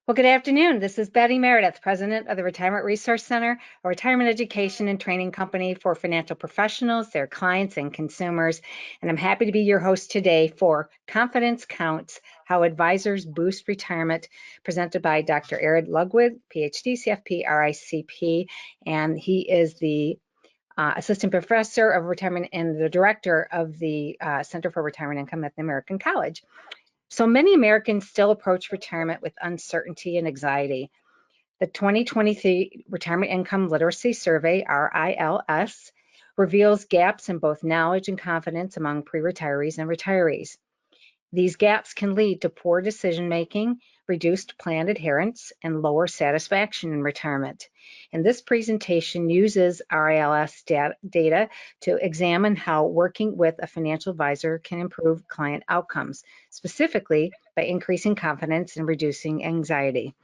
Well, good afternoon. This is Betty Meredith, President of the Retirement Resource Center, a retirement education and training company for financial professionals, their clients, and consumers. And I'm happy to be your host today for Confidence Counts, How Advisors Boost Retirement, presented by Dr. Eric Ludwig, PhD, CFP, RICP, and he is the Assistant Professor of Retirement and the Director of the Center for Retirement Income at the American College. So many Americans still approach retirement with uncertainty and anxiety. The 2023 Retirement Income Literacy Survey, RILS, reveals gaps in both knowledge and confidence among pre-retirees and retirees. These gaps can lead to poor decision-making, reduced plan adherence, and lower satisfaction in retirement. And this presentation uses RILS data to examine how working with a financial advisor can improve client outcomes, specifically by increasing confidence and reducing anxiety.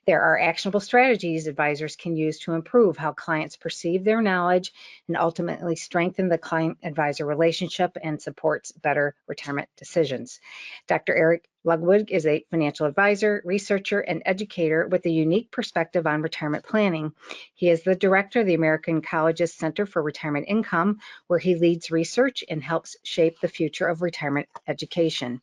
There are actionable strategies advisors can use to improve how clients perceive their knowledge and ultimately strengthen the client-advisor relationship and supports better retirement decisions. Dr. Eric Ludwig is a financial advisor, researcher, and educator with a unique perspective on retirement planning. He is the director of the American College's Center for Retirement Income, where he leads research and helps shape the future of retirement education.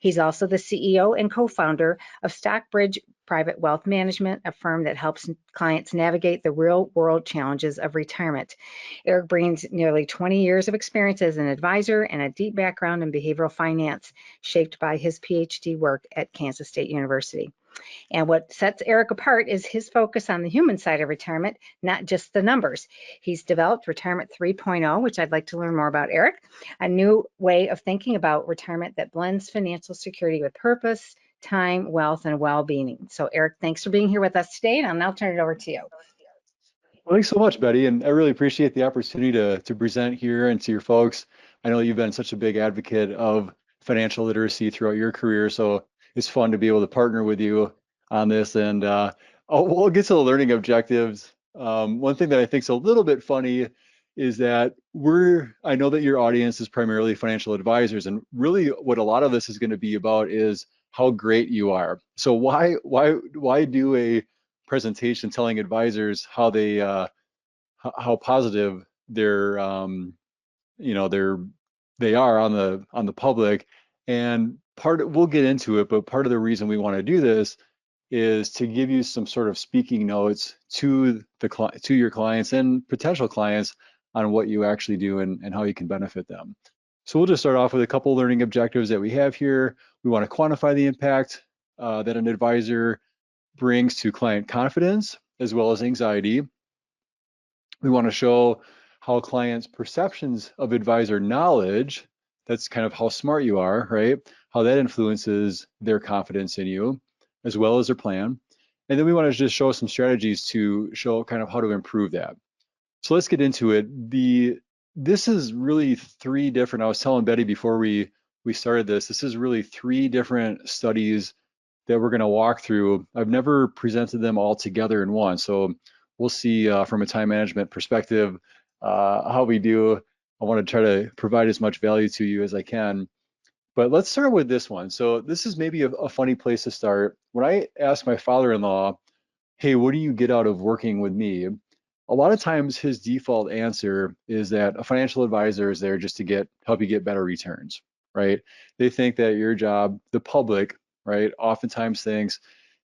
He's also the CEO and co-founder of Stockbridge Private Wealth Management, a firm that helps clients navigate the real-world challenges of retirement. Eric brings nearly 20 years of experience as an advisor and a deep background in behavioral finance, shaped by his PhD work at Kansas State University. And what sets Eric apart is his focus on the human side of retirement, not just the numbers. He's developed Retirement 3.0, which I'd like to learn more about, Eric, a new way of thinking about retirement that blends financial security with purpose, time, wealth, and well-being. So Eric, thanks for being here with us today, and I'll now turn it over to you. Well, thanks so much, Betty, and I really appreciate the opportunity to present here and to your folks. I know you've been such a big advocate of financial literacy throughout your career, so it's fun to be able to partner with you on this. And we'll get to the learning objectives. One thing that I think is a little bit funny is that I know that your audience is primarily financial advisors, and really what a lot of this is going to be about is how great you are. So why do a presentation telling advisors how they how positive they are on the public? And we'll get into it, but part of the reason we want to do this is to give you some sort of speaking notes to your clients and potential clients on what you actually do and how you can benefit them. So we'll just start off with a couple learning objectives that we have here. We want to quantify the impact that an advisor brings to client confidence as well as anxiety. We want to show how clients' perceptions of advisor knowledge, that's kind of how smart you are, right? How that influences their confidence in you, as well as their plan. And then we want to just show some strategies to show kind of how to improve that. So let's get into it. This is really three different, I was telling Betty before we started this is really three different studies that we're going to walk through. I've never presented them all together in one, so we'll see from a time management perspective how we do. I want to try to provide as much value to you as I can. But let's start with this one. So this is maybe a funny place to start. When I asked my father-in-law, hey, what do you get out of working with me? A lot of times his default answer is that a financial advisor is there just to help you get better returns, right? They think that your job, the public, right, oftentimes thinks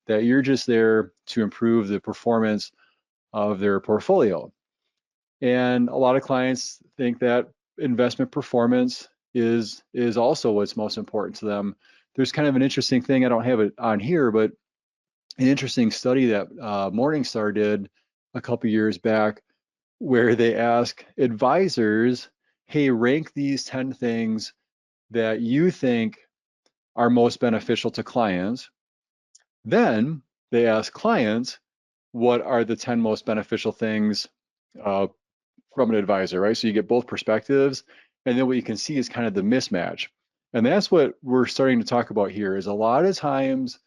that you're just there to improve the performance of their portfolio. And a lot of clients think that investment performance is also what's most important to them. There's kind of an interesting thing, I don't have it on here, but an interesting study that Morningstar did a couple years back where they ask advisors, hey, rank these 10 things that you think are most beneficial to clients. Then they ask clients, what are the 10 most beneficial things from an advisor, right? So you get both perspectives, and then what you can see is kind of the mismatch. And that's what we're starting to talk about here, is a lot of times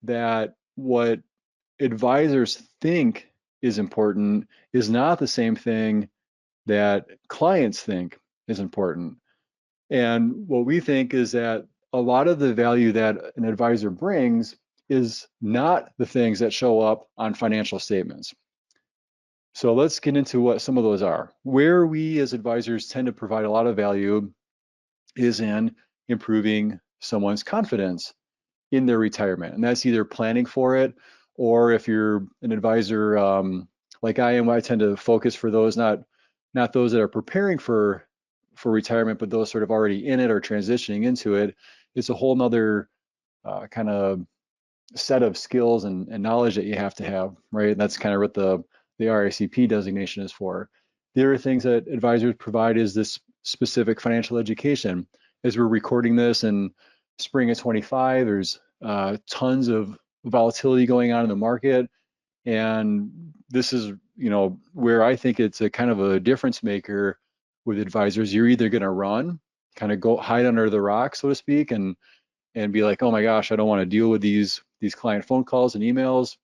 that what advisors think is important is not the same thing that clients think is important. And what we think is that a lot of the value that an advisor brings is not the things that show up on financial statements. So let's get into what some of those are. Where we as advisors tend to provide a lot of value is in improving someone's confidence in their retirement. And that's either planning for it, or if you're an advisor like I am, I tend to focus for those, not those that are preparing for retirement, but those sort of already in it or transitioning into it. It's a whole nother kind of set of skills and knowledge that you have to have, right? And that's kind of what the RICP designation is for. The other things that advisors provide is this specific financial education. As we're recording this in spring of 25, there's tons of volatility going on in the market. And this is, where I think it's a kind of a difference maker with advisors. You're either going to run, kind of go hide under the rock, so to speak, and be like, oh my gosh, I don't want to deal with these client phone calls and emails,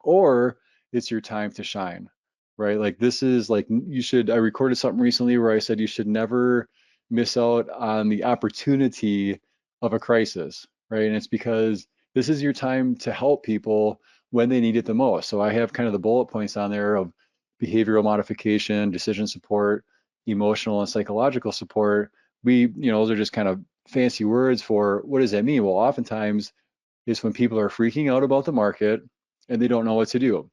or it's your time to shine, right? Like this is like, I recorded something recently where I said you should never miss out on the opportunity of a crisis, right? And it's because this is your time to help people when they need it the most. So I have kind of the bullet points on there of behavioral modification, decision support, emotional and psychological support. Those are just kind of fancy words for what does that mean? Well, oftentimes it's when people are freaking out about the market and they don't know what to do.